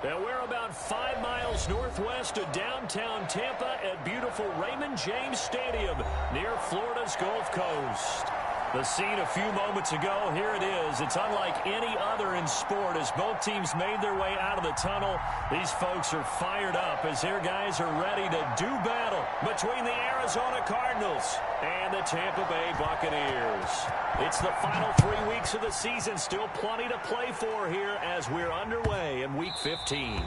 And we're about 5 miles northwest of downtown Tampa at beautiful Raymond James Stadium near Florida's Gulf Coast. The scene a few moments ago, here it is. It's unlike any other in sport as both teams made their way out of the tunnel. These folks are fired up as their guys are ready to do battle between the Arizona Cardinals and the Tampa Bay Buccaneers. It's the final 3 weeks of the season. Still plenty to play for here as we're underway in Week 15.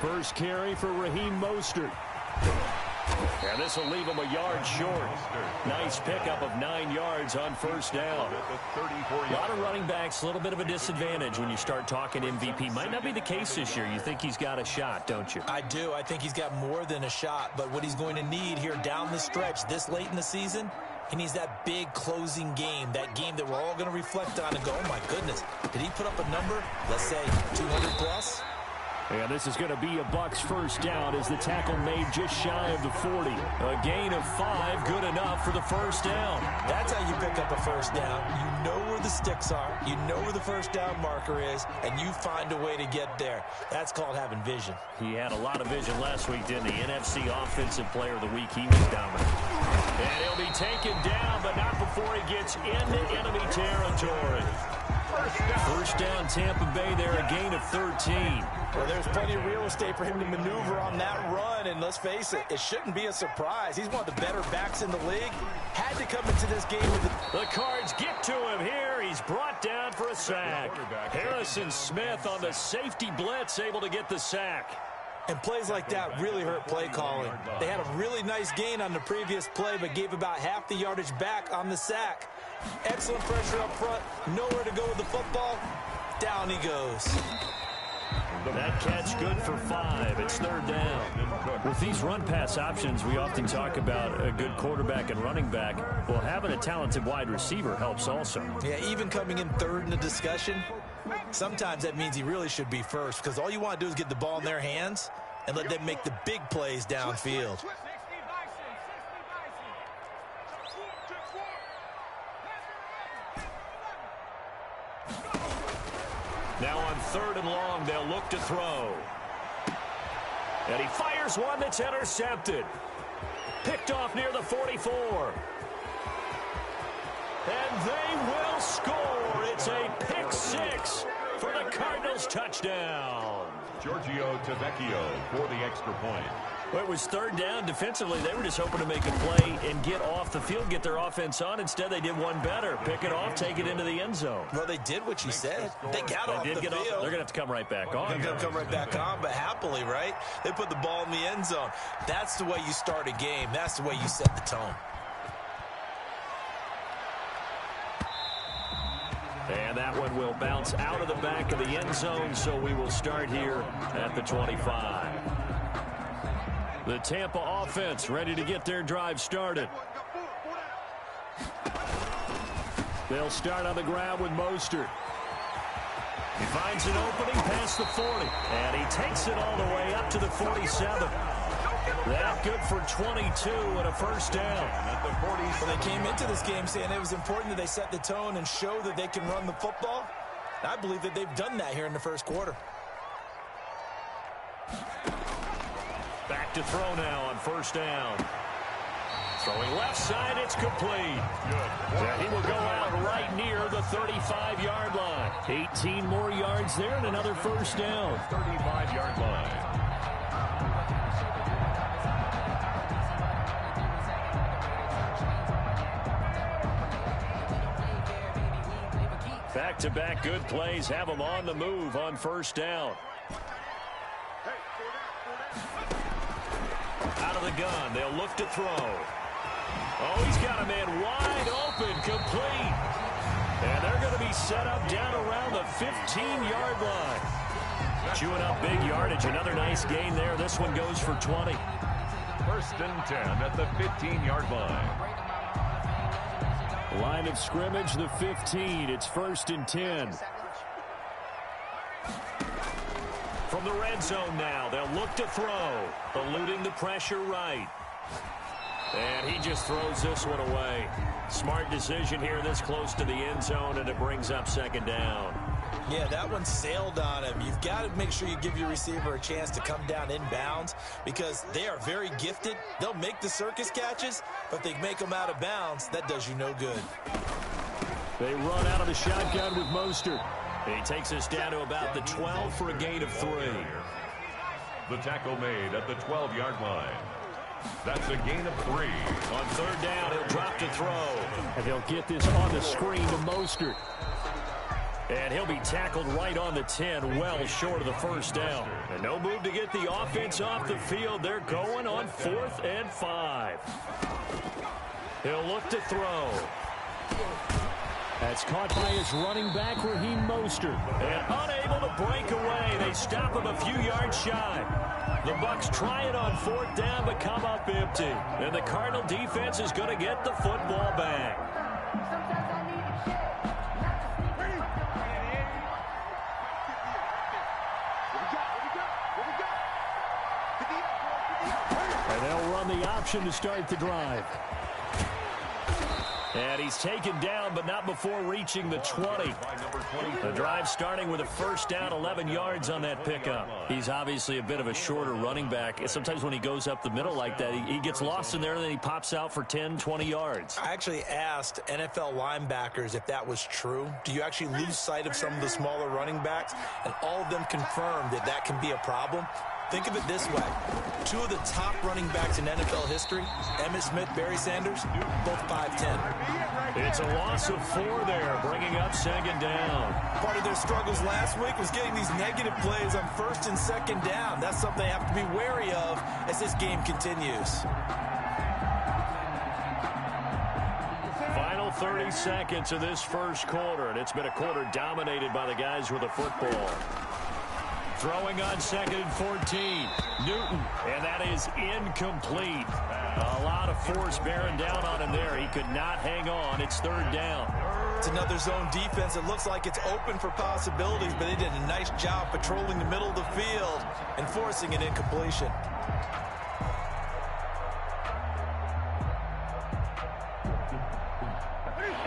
First carry for Raheem Mostert. And this will leave him a yard short. Nice pickup of 9 yards on first down. A lot of running backs, a little bit of a disadvantage when you start talking MVP. Might not be the case this year. You think he's got a shot, don't you? I do. I think he's got more than a shot. But what he's going to need here down the stretch this late in the season, he needs that big closing game, that game that we're all going to reflect on and go, oh, my goodness, did he put up a number, let's say 200 plus? And this is going to be a Bucs first down as the tackle made just shy of the 40. A gain of 5, good enough for the first down. That's how you pick up a first down. You know where the sticks are, you know where the first down marker is, and you find a way to get there. That's called having vision. He had a lot of vision last week, didn't he? NFC Offensive Player of the Week, he was dominant. And he'll be taken down, but not before he gets into enemy territory. First down, Tampa Bay there, a gain of 13. Well, there's plenty of real estate for him to maneuver on that run, and let's face it, it shouldn't be a surprise. He's one of the better backs in the league. Had to come into this game with the Cards get to him here. He's brought down for a sack. Harrison Smith on the safety blitz, able to get the sack. And plays like that really hurt play calling. They had a really nice gain on the previous play, but gave about half the yardage back on the sack. Excellent pressure up front. Nowhere to go with the football. Down he goes. That catch good for 5. It's third down. With these run-pass options, we often talk about a good quarterback and running back. Well, having a talented wide receiver helps also. Yeah, even coming in third in the discussion, sometimes that means he really should be first because all you want to do is get the ball in their hands and let them make the big plays downfield. Now on third and long, they'll look to throw. And he fires one that's intercepted. Picked off near the 44. And they will score. It's a pick 6 for the Cardinals touchdown. Giorgio Tavecchio for the extra point. Well, it was third down. Defensively, they were just hoping to make a play and get off the field, get their offense on. Instead, they did one better. Pick it off, take it into the end zone. Well, they did what you said. They got off the field. They're going to have to come right back on. They're going to come right back on, but happily, right? They put the ball in the end zone. That's the way you start a game. That's the way you set the tone. And that one will bounce out of the back of the end zone, so we will start here at the 25. The Tampa offense ready to get their drive started. They'll start on the ground with Mostert. He finds an opening past the 40, and he takes it all the way up to the 47. That good for 22 and a first down. Well, they came into this game saying it was important that they set the tone and show that they can run the football. And I believe that they've done that here in the first quarter. Back to throw now on first down. Throwing left side, it's complete. And he will go out right near the 35-yard line. 18 more yards there and another first down. 35-yard line. Back-to-back good plays have them on the move on first down. Out of the gun. They'll look to throw. Oh, he's got a man wide open, complete. And they're going to be set up down around the 15-yard line. Chewing up big yardage. Another nice gain there. This one goes for 20. 1st and 10 at the 15-yard line. Line of scrimmage, the 15. It's 1st and 10. From the red zone now, they'll look to throw. Eluding the pressure right. And he just throws this one away. Smart decision here this close to the end zone, and it brings up 2nd down. Yeah, that one sailed on him. You've got to make sure you give your receiver a chance to come down inbounds because they are very gifted. They'll make the circus catches, but if they make them out of bounds, that does you no good. They run out of the shotgun with Mostert. He takes us down to about the 12 for a gain of 3. The tackle made at the 12-yard line. That's a gain of 3. On 3rd down, he'll drop to throw. And they'll get this on the screen to Mostert. And he'll be tackled right on the 10, well short of the 1st down. And no move to get the offense off the field. They're going on 4th and 5. He'll look to throw. That's caught by his running back, Raheem Mostert. And unable to break away. They stop him a few yards shy. The Bucs try it on 4th down, but come up empty. And the Cardinal defense is going to get the football back. And they'll run the option to start the drive. And he's taken down, but not before reaching the 20. The drive starting with a 1st down, 11 yards on that pickup. He's obviously a bit of a shorter running back. Sometimes when he goes up the middle like that, he gets lost in there, and then he pops out for 10, 20 yards. I actually asked NFL linebackers if that was true. Do you actually lose sight of some of the smaller running backs? And all of them confirmed that that can be a problem. Think of it this way. 2 of the top running backs in NFL history, Emmitt Smith, Barry Sanders, both 5'10". It's a loss of 4 there, bringing up 2nd down. Part of their struggles last week was getting these negative plays on 1st and 2nd down. That's something they have to be wary of as this game continues. Final 30 seconds of this 1st quarter, and it's been a quarter dominated by the guys with the football. Throwing on 2nd and 14. Newton, and that is incomplete. A lot of force bearing down on him there. He could not hang on. It's 3rd down. It's another zone defense. It looks like it's open for possibilities, but they did a nice job patrolling the middle of the field and forcing an incompletion.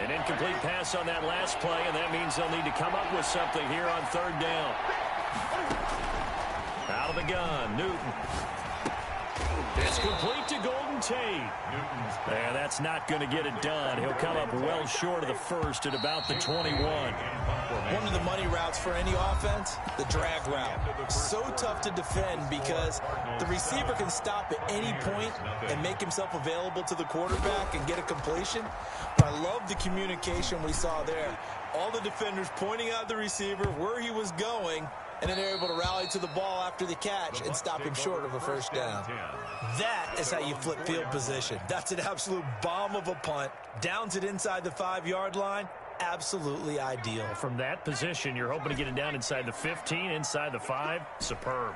An incomplete pass on that last play, and that means they'll need to come up with something here on 3rd down. Out of the gun, Newton. It's complete to Golden Tate. And that's not going to get it done. He'll come up well short of the 1st at about the 21. One of the money routes for any offense, the drag route. So tough to defend because the receiver can stop at any point and make himself available to the quarterback and get a completion. But I love the communication we saw there. All the defenders pointing out the receiver where he was going, and then they're able to rally to the ball after the catch and stop him short of a 1st down. That is how you flip field position. That's an absolute bomb of a punt. Downs it inside the 5-yard line. Absolutely ideal. From that position, you're hoping to get it down inside the 15, inside the 5. Superb.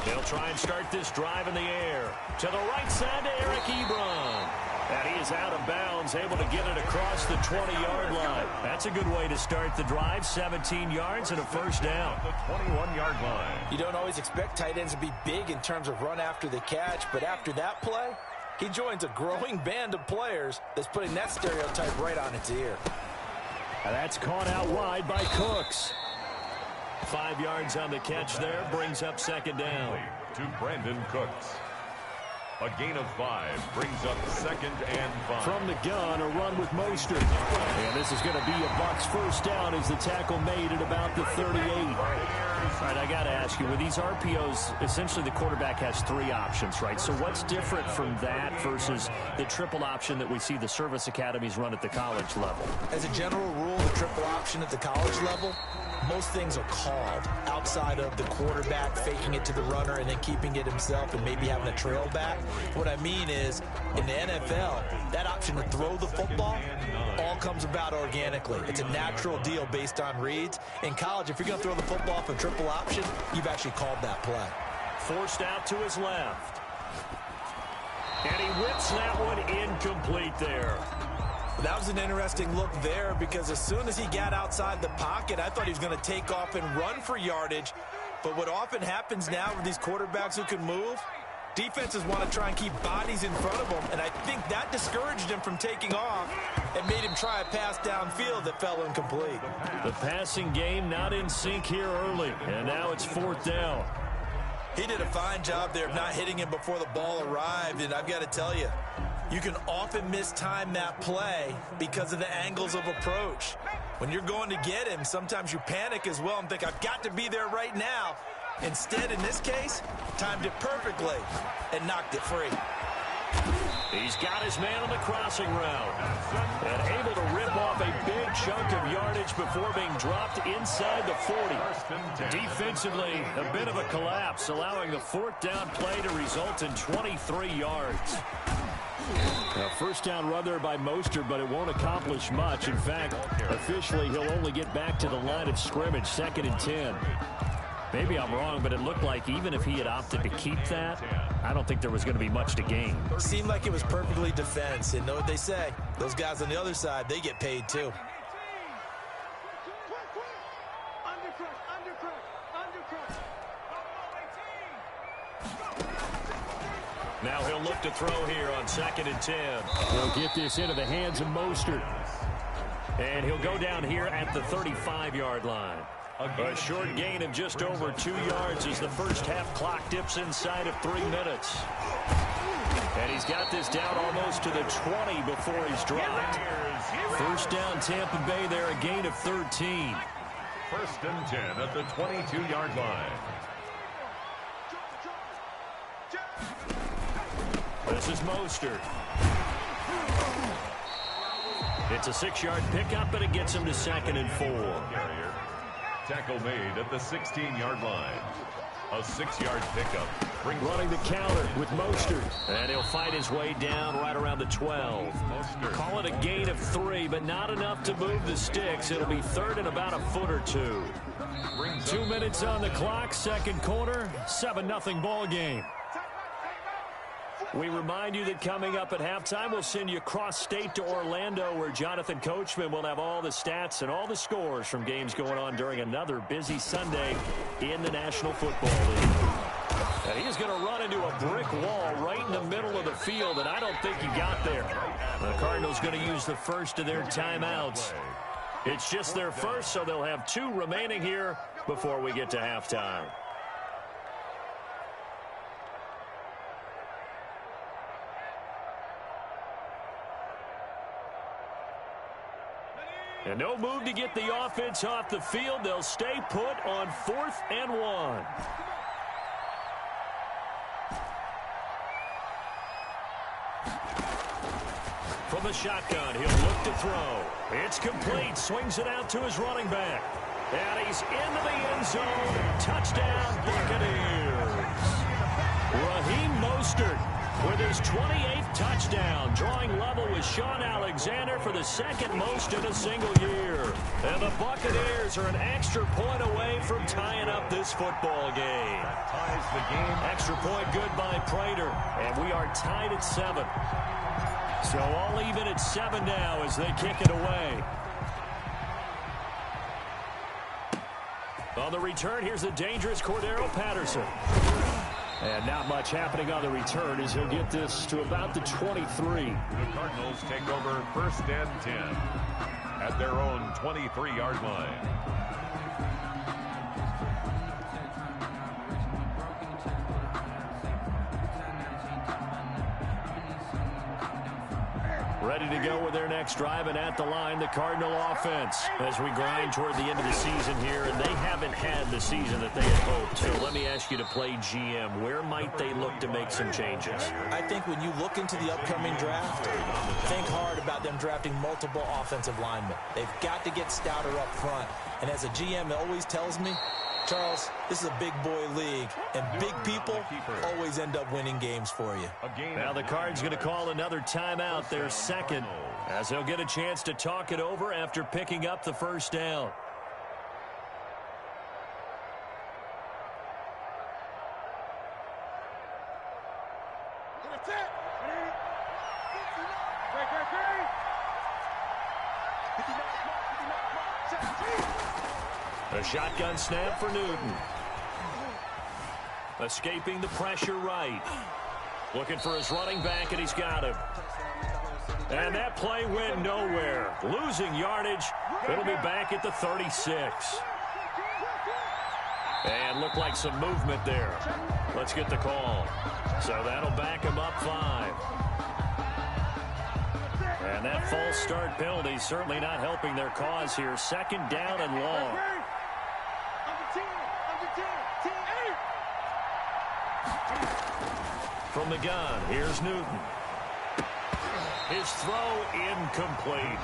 They'll try and start this drive in the air. To the right side to Eric Ebron. And he is out of bounds, able to get it across the 20-yard line. That's a good way to start the drive. 17 yards and a 1st down. The 21-yard line. You don't always expect tight ends to be big in terms of run after the catch, but after that play, he joins a growing band of players that's putting that stereotype right on its ear. And that's caught out wide by Cooks. 5 yards on the catch there, brings up 2nd down. To Brandon Cooks. A gain of 5 brings up 2nd and 5. From the gun, a run with Mostert. And this is going to be a Bucs 1st down as the tackle made at about the 38. All right, I got to ask you, with these RPOs, essentially the quarterback has 3 options, right? So what's different from that versus the triple option that we see the service academies run at the college level? As a general rule, the triple option at the college level, most things are called outside of the quarterback faking it to the runner and then keeping it himself and maybe having a trail back. What I mean is, in the NFL, that option to throw the football all comes about organically. It's a natural deal based on reads. In college, if you're going to throw the football for triple option, you've actually called that play. Forced out to his left. And he whips that one incomplete there. That was an interesting look there because as soon as he got outside the pocket, I thought he was going to take off and run for yardage. But what often happens now with these quarterbacks who can move, defenses want to try and keep bodies in front of them, and I think that discouraged him from taking off and made him try a pass downfield that fell incomplete. The passing game not in sync here early, and now it's 4th down. He did a fine job there of not hitting him before the ball arrived, and I've got to tell you, you can often mistime that play because of the angles of approach. When you're going to get him, sometimes you panic as well and think, I've got to be there right now. Instead, in this case, timed it perfectly and knocked it free. He's got his man on the crossing route and able to rip off a big chunk of yardage before being dropped inside the 40. Defensively, a bit of a collapse, allowing the 4th down play to result in 23 yards. A first down run there by Mostert, but it won't accomplish much. In fact, officially, he'll only get back to the line of scrimmage, 2nd and 10. Maybe I'm wrong, but it looked like even if he had opted to keep that, I don't think there was going to be much to gain. Seemed like it was perfectly defense, and know what they say. Those guys on the other side, they get paid too. Now he'll look to throw here on 2nd and 10. He'll get this into the hands of Mostert. And he'll go down here at the 35-yard line. A short gain of just over 2 yards as the first half clock dips inside of 3 minutes. And he's got this down almost to the 20 before he's dropped. First down Tampa Bay there, a gain of 13. 1st and 10 at the 22-yard line. This is Mostert. It's a 6-yard pickup, and it gets him to 2nd and 4. Tackle made at the 16-yard line. A 6-yard pickup. Running the counter with Mostert. And he'll fight his way down right around the 12. Call it a gain of 3, but not enough to move the sticks. It'll be 3rd and about a foot or 2. 2 minutes on the clock, 2nd quarter, 7-0 ball game. We remind you that coming up at halftime, we'll send you cross-state to Orlando, where Jonathan Coachman will have all the stats and all the scores from games going on during another busy Sunday in the National Football League. And he's going to run into a brick wall right in the middle of the field, and I don't think he got there. The Cardinals going to use the first of their timeouts. It's just their first, so they'll have 2 remaining here before we get to halftime. And no move to get the offense off the field. They'll stay put on 4th and 1. From the shotgun, he'll look to throw. It's complete. Swings it out to his running back. And he's into the end zone. Touchdown, Buccaneers. Raheem Mostert with his 28th touchdown, drawing level with Sean Alexander for the 2nd most in a single year. And the Buccaneers are an extra point away from tying up this football game. Ties the game. Extra point good by Prater, and we are tied at 7. So all even at 7 now as they kick it away. On the return, here's the dangerous Cordero Patterson. And not much happening on the return as he'll get this to about the 23. The Cardinals take over 1st and 10 at their own 23-yard line. Ready to go with their next drive, and at the line, the Cardinal offense. As we grind toward the end of the season here, and they haven't had the season that they had hoped. So let me ask you to play GM. Where might they look to make some changes? I think when you look into the upcoming draft, think hard about them drafting multiple offensive linemen. They've got to get stouter up front. And as a GM always tells me, Charles, this is a big boy league, and big people always end up winning games for you. Now the Cards going to call another timeout, their second, as they'll get a chance to talk it over after picking up the first down. A shotgun snap for Newton. Escaping the pressure right. Looking for his running back, and he's got him. And that play went nowhere. Losing yardage. It'll be back at the 36. And looked like some movement there. Let's get the call. So that'll back him up 5. And that false start penalty certainly not helping their cause here. Second down and long. From the gun, here's Newton. His throw incomplete.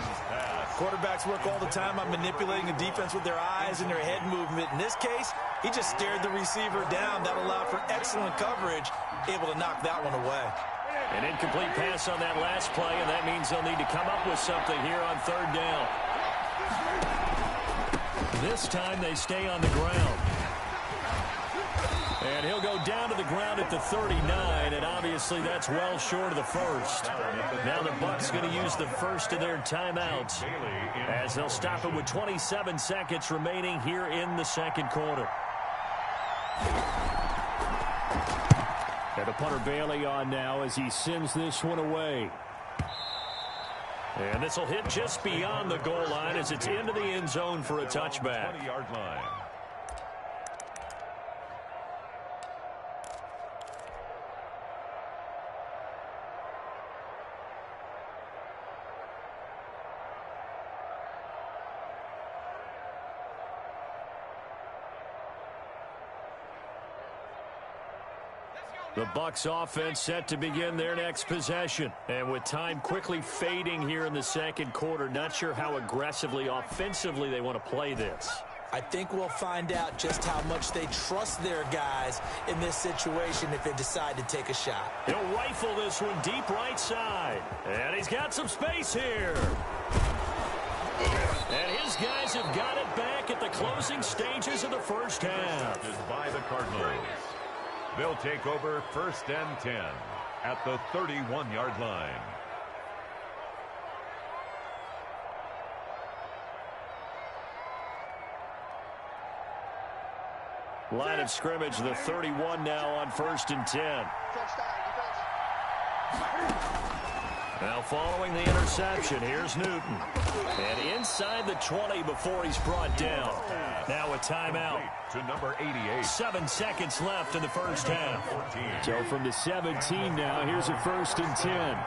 Quarterbacks work all the time on manipulating the defense with their eyes and their head movement. In this case, he just stared the receiver down. That allowed for excellent coverage, able to knock that one away. An incomplete pass on that last play, and that means they'll need to come up with something here on third down. This time they stay on the ground. And he'll go down to the ground at the 39, and obviously that's well short of the first. Now the Bucs going to use the first of their timeouts as they'll stop it with 27 seconds remaining here in the second quarter. And the punter Bailey on now as he sends this one away. And this will hit just beyond the goal line as it's into the end zone for a touchback. 20-yard line. The Bucs offense set to begin their next possession. And with time quickly fading here in the second quarter, not sure how aggressively, offensively they want to play this. I think we'll find out just how much they trust their guys in this situation if they decide to take a shot. He'll rifle this one deep right side. And he's got some space here. And his guys have got it back at the closing stages of the first half. By the Cardinals. They'll take over first and 10 at the 31-yard line. Line of scrimmage, the 31 now on first and 10. Now following the interception, here's Newton. And inside the 20 before he's brought down. Now a timeout. To number 88. 7 seconds left in the first half. So from the 17 now, here's a first and 10.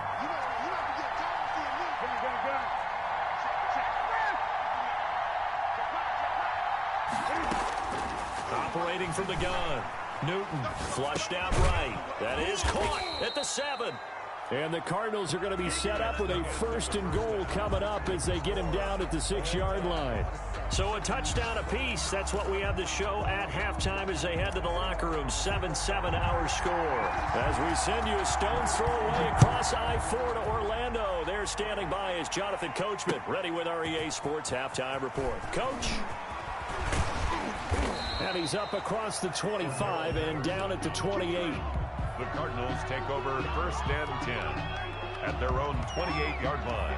Operating from the gun. Newton flushed out right. That is caught at the 7. And the Cardinals are going to be set up with a first and goal coming up as they get him down at the 6-yard line. So a touchdown apiece. That's what we have to show at halftime as they head to the locker room. 7-7 our score. As we send you a stone's throw away across I-4 to Orlando. There standing by is Jonathan Coachman, ready with our EA Sports Halftime Report. Coach. And he's up across the 25 and down at the 28. The Cardinals take over first and 10 at their own 28-yard line.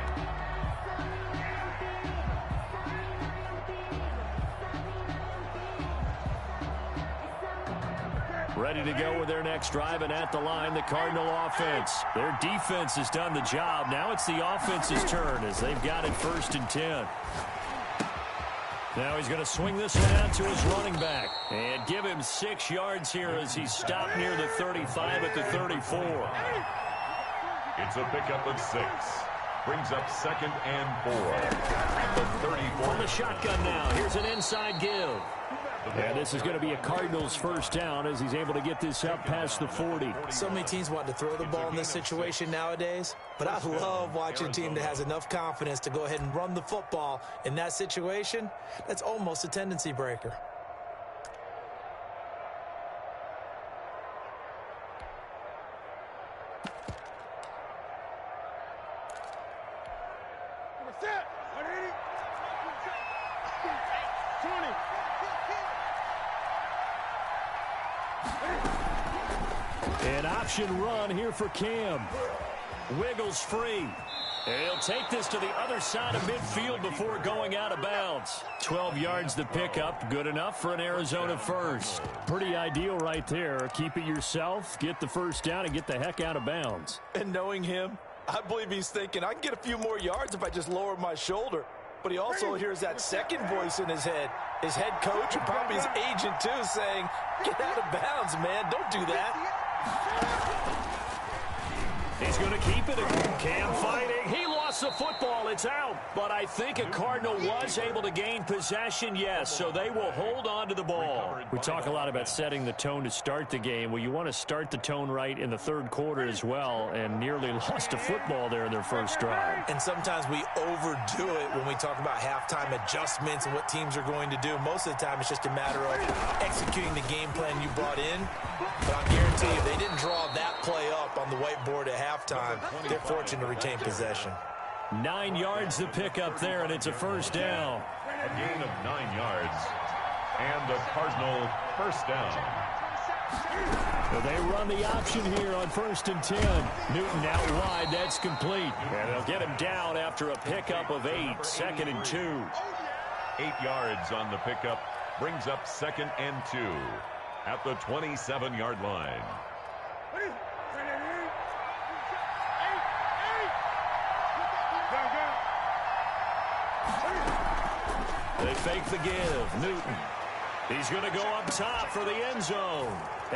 Ready to go with their next drive, and at the line, the Cardinal offense. Their defense has done the job. Now it's the offense's turn as they've got it first and 10. Now he's going to swing this one out to his running back and give him 6 yards here as he's stopped near the 35 at the 34. It's a pickup of 6. brings up 2nd and 4 at the 34. From the shotgun now, here's an inside give. And this is going to be a Cardinals first down as he's able to get this up past the 40. So many teams want to throw the ball in this situation nowadays, but I love watching a team that has enough confidence to go ahead and run the football in that situation. That's almost a tendency breaker. An option run here for Cam. Wiggles free. And he'll take this to the other side of midfield before going out of bounds. 12 yards to pick up. Good enough for an Arizona first. Pretty ideal right there. Keep it yourself, get the first down, and get the heck out of bounds. And knowing him, I believe he's thinking, I can get a few more yards if I just lower my shoulder. But he also hears that second voice in his head. His head coach and probably his agent, too, saying, get out of bounds, man. Don't do that. He's going to keep it. Cam fighting. He lost the football. It's out. But I think a Cardinal was able to gain possession, yes. So they will hold on to the ball. We talk a lot about setting the tone to start the game. Well, you want to start the tone right in the third quarter as well, and nearly lost a football there in their first drive. And sometimes we overdo it when we talk about halftime adjustments and what teams are going to do. Most of the time, it's just a matter of executing the game plan you brought in. But I guarantee you, if they didn't draw that play up on the whiteboard at halftime, they're fortunate to retain possession. 9 yards to pick up there, and it's a first down. A gain of 9 yards. And a Cardinal first down. Well, they run the option here on 1st and 10. Newton out wide. That's complete. And they'll get him down after a pickup of 8. 2nd and 2. 8 yards on the pickup. Brings up 2nd and 2 at the 27-yard line. They fake the give. Newton. He's going to go up top for the end zone.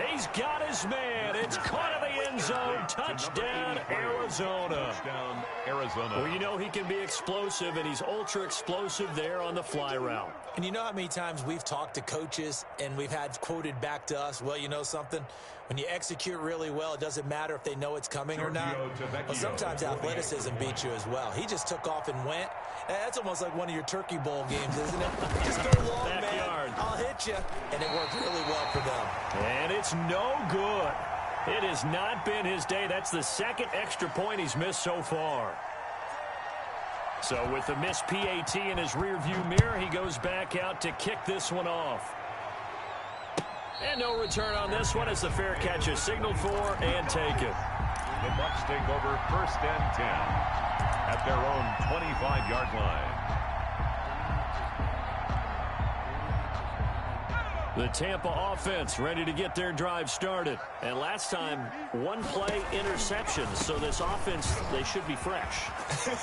He's got his man. It's caught in the end zone. Touchdown, Arizona. Touchdown, Arizona. Well, you know he can be explosive, and he's ultra explosive there on the fly route. And you know how many times we've talked to coaches and we've had quoted back to us, well, you know something? When you execute really well, it doesn't matter if they know it's coming or not. Well, sometimes athleticism beats you as well. He just took off and went. That's almost like one of your Turkey Bowl games, isn't it? Just go long, man. I'll hit you. And it worked really well for them. And it's no good. It has not been his day. That's the second extra point he's missed so far. So with the missed PAT in his rearview mirror, he goes back out to kick this one off. And no return on this one as the fair catch is signaled for and taken. The Bucs take over 1st and 10 at their own 25-yard line. The Tampa offense ready to get their drive started. And last time, one play interception. So this offense, they should be fresh.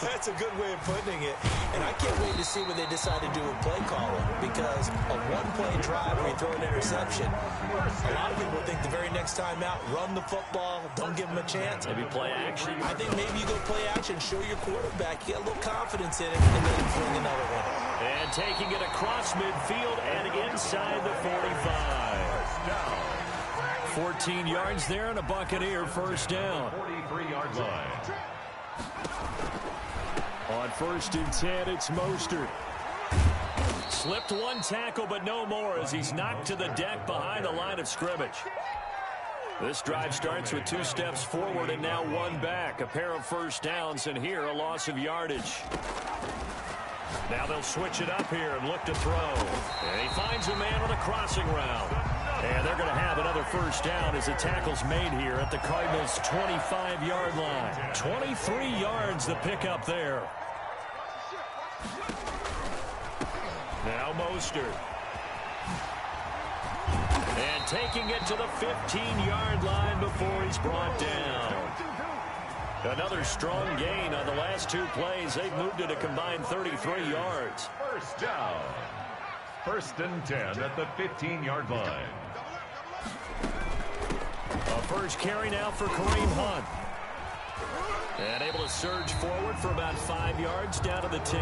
That's a good way of putting it. And I can't wait to see what they decide to do with play calling. Because a one-play drive where you throw an interception, a lot of people think the very next time out, run the football, don't give them a chance. Maybe play action. I think maybe you go play action, show your quarterback, you get a little confidence in it, and then fling another one. And taking it across midfield and inside the 45. 14 yards there and a Buccaneer first down. 43-yard line. On 1st and 10, it's Mostert. Slipped one tackle, but no more as he's knocked to the deck behind the line of scrimmage. This drive starts with 2 steps forward and now 1 back. A pair of first downs, and here a loss of yardage. Now they'll switch it up here and look to throw. And he finds a man on a crossing route. And they're going to have another first down as the tackle's made here at the Cardinals' 25-yard line. 23 yards the pickup there. Now Mostert. And taking it to the 15-yard line before he's brought down. Another strong gain on the last 2 plays. They've moved it a combined 33 yards. First down. 1st and 10 at the 15-yard line. A first carry now for Kareem Hunt. And able to surge forward for about 5 yards down to the 10.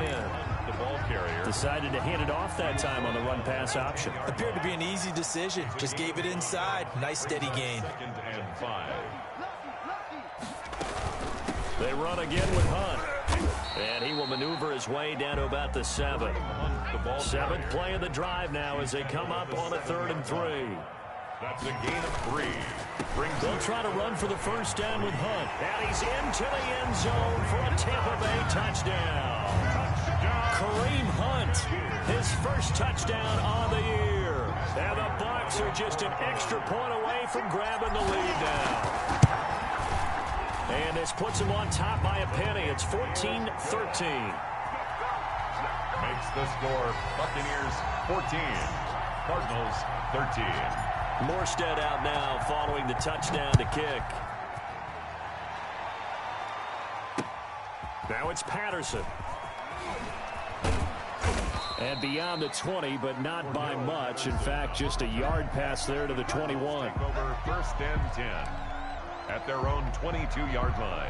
The ball carrier decided to hand it off that time on the run-pass option. Appeared to be an easy decision. Just gave it inside. Nice steady gain. 2nd and 5. They run again with Hunt. And he will maneuver his way down to about the 7. Seventh play of the drive now as they come up on a 3rd and 3. That's a gain of 3. They'll try to run for the first down with Hunt. And he's into the end zone for a Tampa Bay touchdown. Kareem Hunt, his first touchdown on the year. And the Bucs are just an extra point away from grabbing the lead now. And this puts them on top by a penny. It's 14-13. Makes the score Buccaneers 14, Cardinals 13. Morstead out now following the touchdown to kick. Now it's Patterson. And beyond the 20, but not by much. In fact, just a yard pass there to the 21. Over 1st and 10 at their own 22-yard line.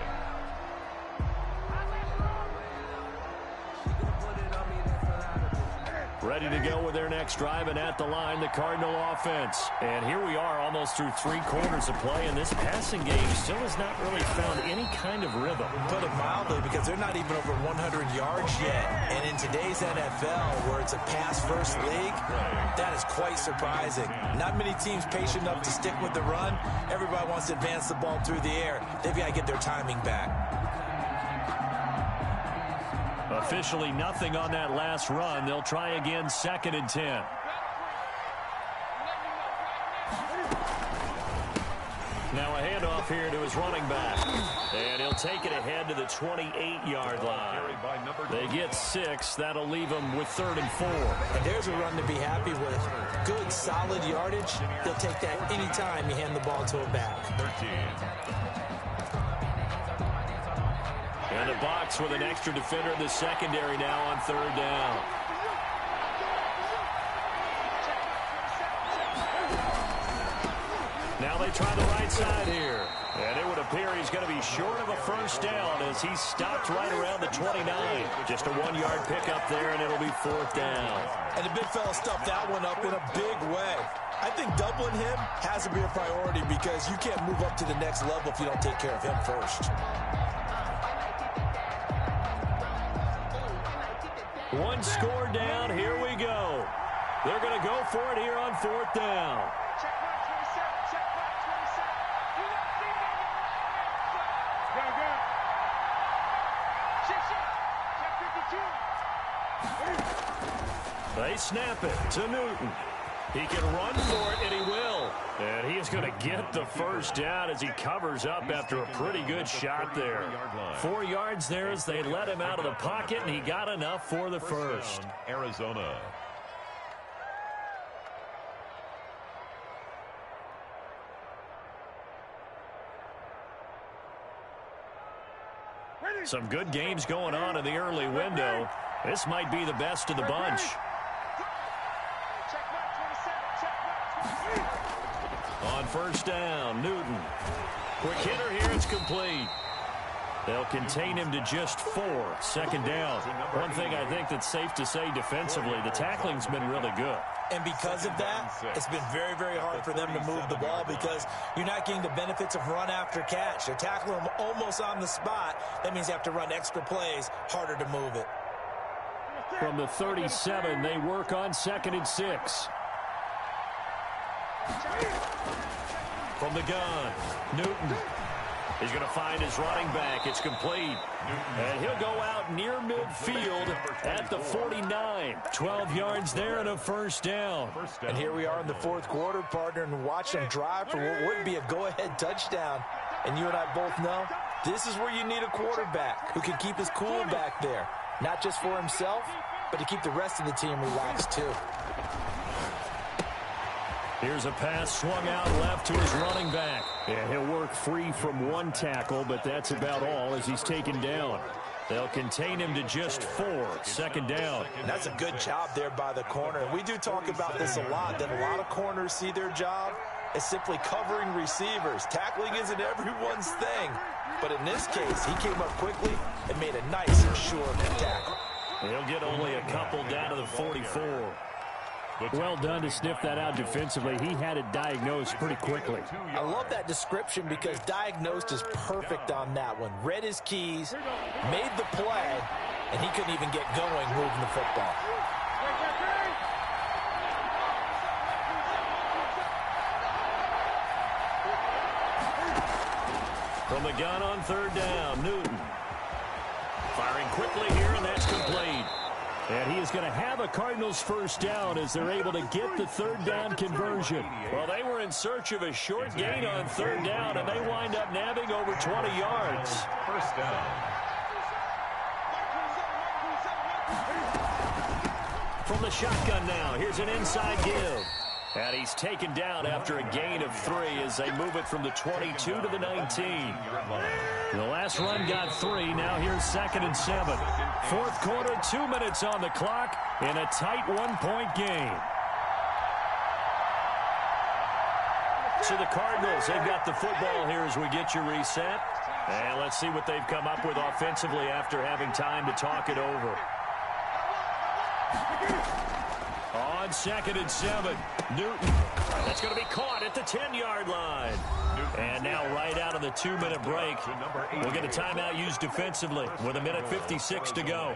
Ready to go with their next drive, and at the line, the Cardinal offense. And here we are almost through 3 quarters of play, and this passing game still has not really found any kind of rhythm. Put it mildly, because they're not even over 100 yards yet. And in today's NFL, where it's a pass-first league, that is quite surprising. Not many teams patient enough to stick with the run. Everybody wants to advance the ball through the air. They've got to get their timing back. Officially nothing on that last run. They'll try again 2nd and 10. Now a handoff here to his running back. And he'll take it ahead to the 28-yard line. They get 6. That'll leave them with 3rd and 4. And there's a run to be happy with. Good, solid yardage. They'll take that anytime you hand the ball to a back. 13. And the Bucs with an extra defender in the secondary now on 3rd down. Now they try the right side here. And it would appear he's going to be short of a first down as he's stopped right around the 29. Just a 1-yard pickup there, and it'll be 4th down. And the big fella stuffed that one up in a big way. I think doubling him has to be a priority because you can't move up to the next level if you don't take care of him first. One score down. Here we go. They're going to go for it here on 4th down. They snap it to Newton. He can run for it, and he will. And he is going to get the first down as he covers up after a pretty good shot there. 4 yards there as they let him out of the pocket, and he got enough for the first. Arizona. Some good games going on in the early window. This might be the best of the bunch. On 1st down, Newton. Quick hitter here, it's complete. They'll contain him to just 4. 2nd down. One thing I think that's safe to say defensively, the tackling's been really good. And because of that, it's been very, very hard for them to move the ball because you're not getting the benefits of run after catch. They're tackling them almost on the spot. That means you have to run extra plays, harder to move it. From the 37, they work on 2nd and 6. From the gun, Newton. He's going to find his running back. It's complete. And he'll go out near midfield at the 49. 12 yards there and a first down. And here we are in the 4th quarter, partner, and watch them drive for what would be a go-ahead touchdown. And you and I both know this is where you need a quarterback who can keep his cool back there. Not just for himself, but to keep the rest of the team relaxed too. Here's a pass swung out left to his running back. And he'll work free from 1 tackle, but that's about all as he's taken down. They'll contain him to just 4. 2nd down. And that's a good job there by the corner. And we do talk about this a lot, that a lot of corners see their job is simply covering receivers. Tackling isn't everyone's thing. But in this case, he came up quickly and made a nice and sure tackle. He'll get only a couple down to the 44. Well done to sniff that out defensively. He had it diagnosed pretty quickly. I love that description because diagnosed is perfect on that one. Read his keys, made the play, and he couldn't even get going moving the football. From the gun on third down, Newton. Firing quickly here, and that's complete. And he is going to have a Cardinals first down as they're able to get the third down conversion. Well, they were in search of a short gain on third down, and they wind up nabbing over 20 yards. First down. From the shotgun now, here's an inside give. And he's taken down after a gain of 3 as they move it from the 22 to the 19. The last run got 3. Now here's 2nd and 7. Fourth quarter, 2 minutes on the clock in a tight one-point game. So the Cardinals, they've got the football here as we get you reset. And let's see what they've come up with offensively after having time to talk it over. On 2nd and 7, Newton. That's going to be caught at the 10-yard line. And now right out of the 2-minute break, we'll get a timeout used defensively with 1:56 to go.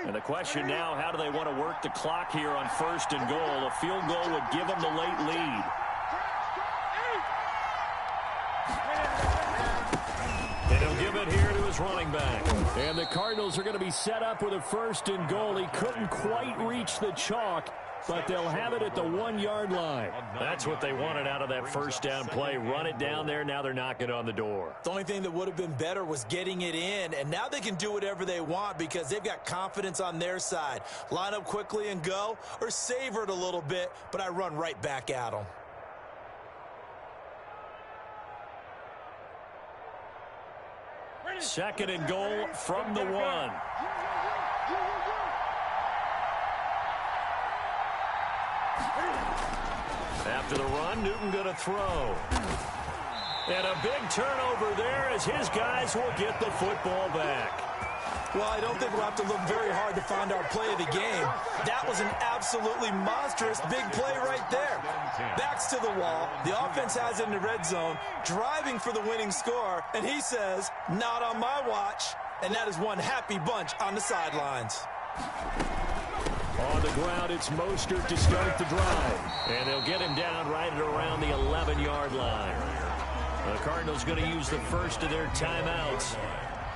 And the question now, how do they want to work the clock here on 1st and goal? A field goal would give them the late lead. And he'll give it here to his running back. And the Cardinals are going to be set up with a 1st and goal. He couldn't quite reach the chalk, but they'll have it at the 1-yard line. That's what they wanted out of that first down play. Run it down there. Now they're knocking on the door. The only thing that would have been better was getting it in, and now they can do whatever they want because they've got confidence on their side. Line up quickly and go, or savor it a little bit, but I run right back at them. Second and goal from the 1. After the run, Newton going to throw. And a big turnover there as his guys will get the football back. Well, I don't think we'll have to look very hard to find our play of the game. That was an absolutely monstrous big play right there. Backs to the wall. The offense has it in the red zone, driving for the winning score, and he says, not on my watch. And that is one happy bunch on the sidelines. On the ground, it's Mostert to start the drive. And they'll get him down right at around the 11-yard line. The Cardinals going to use the first of their timeouts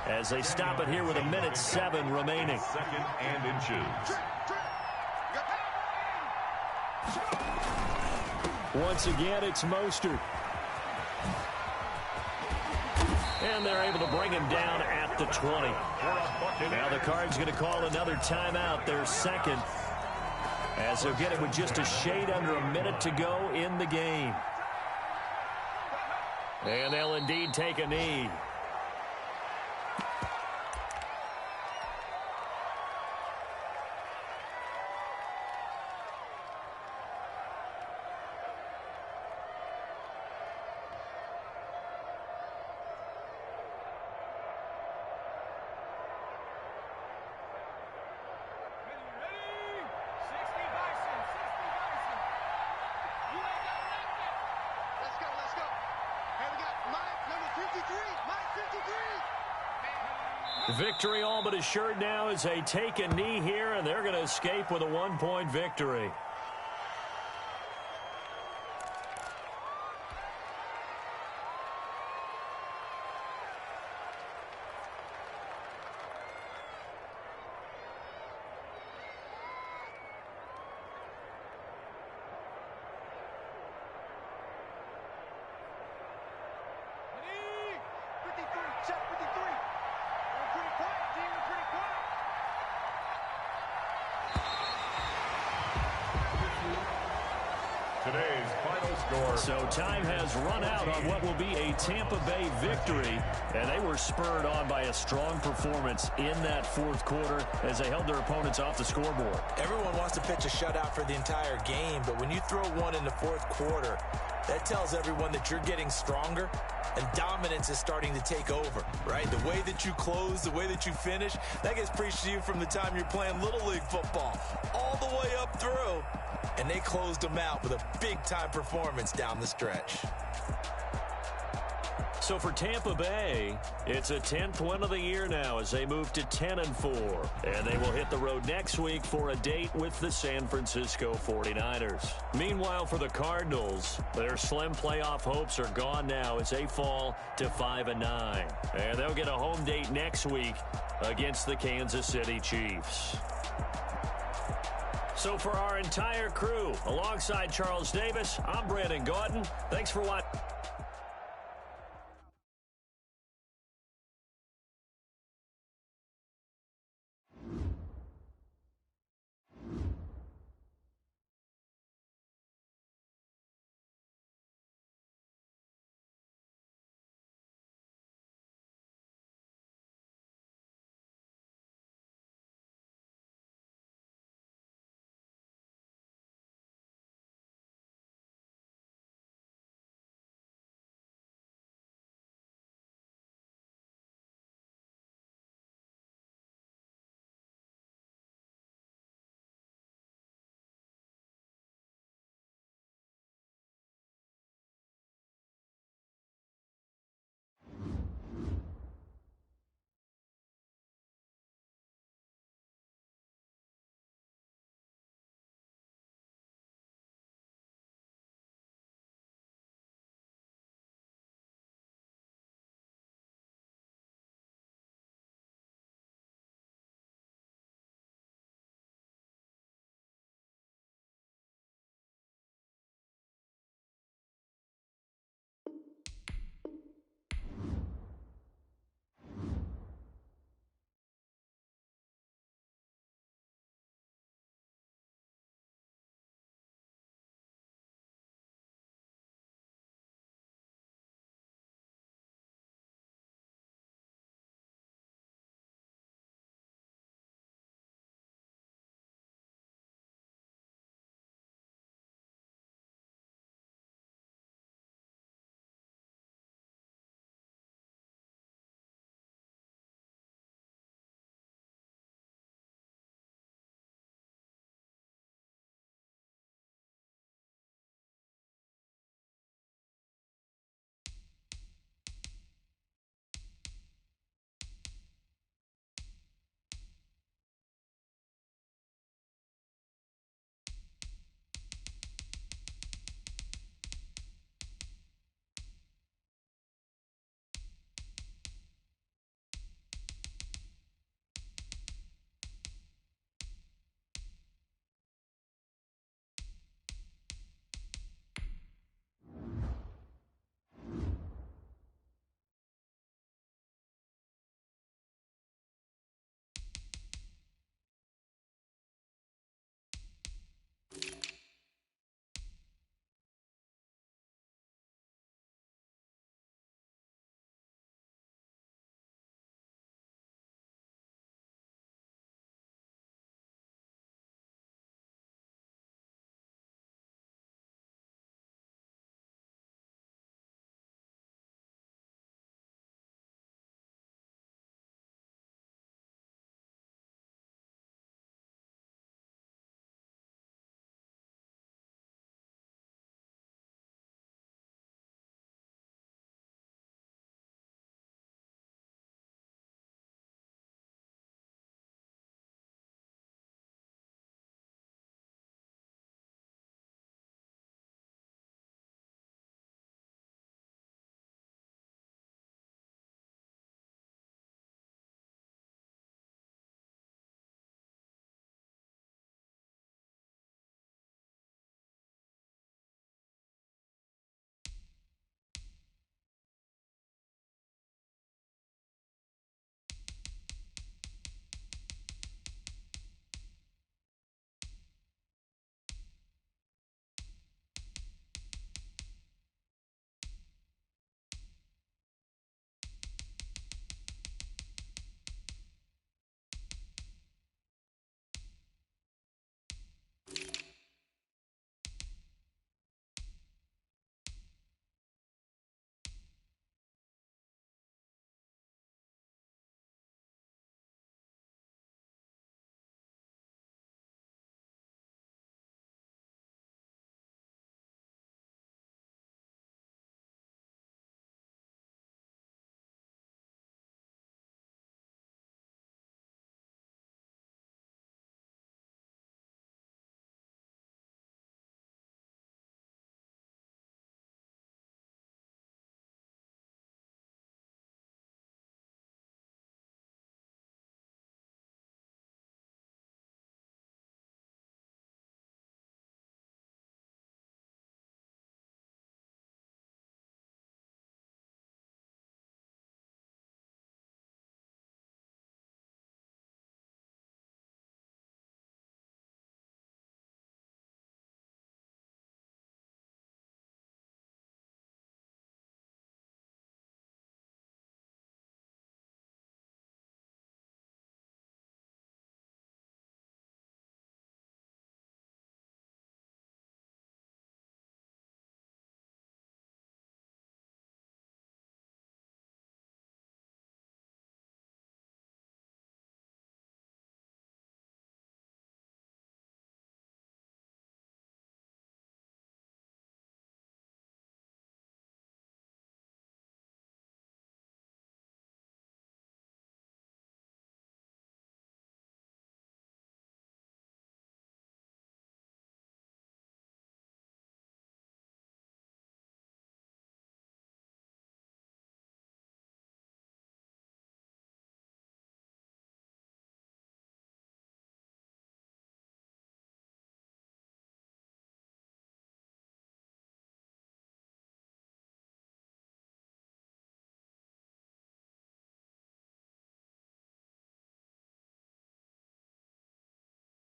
as they stop it here with 1:07 remaining. 2nd and inches. Once again, it's Mostert. And they're able to bring him down at the 20. Now the Cards going to call another timeout, their 2nd, as they'll get it with just a shade under a minute to go in the game. And they'll indeed take a knee. Victory all but assured now as they take a knee here, and they're going to escape with a 1-point victory. score. So time has run out on what will be a Tampa Bay victory, and they were spurred on by a strong performance in that fourth quarter as they held their opponents off the scoreboard. Everyone wants to pitch a shutout for the entire game, but when you throw one in the fourth quarter, that tells everyone that you're getting stronger and dominance is starting to take over, right? The way that you close, the way that you finish, that gets preached to you from the time you're playing Little League football all the way up through. And they closed them out with a big-time performance down the stretch. So for Tampa Bay, it's a 10th win of the year now as they move to 10-4. And they will hit the road next week for a date with the San Francisco 49ers. Meanwhile, for the Cardinals, their slim playoff hopes are gone now as they fall to 5-9. And they'll get a home date next week against the Kansas City Chiefs. So for our entire crew, alongside Charles Davis, I'm Brandon Gaudin. Thanks for watching.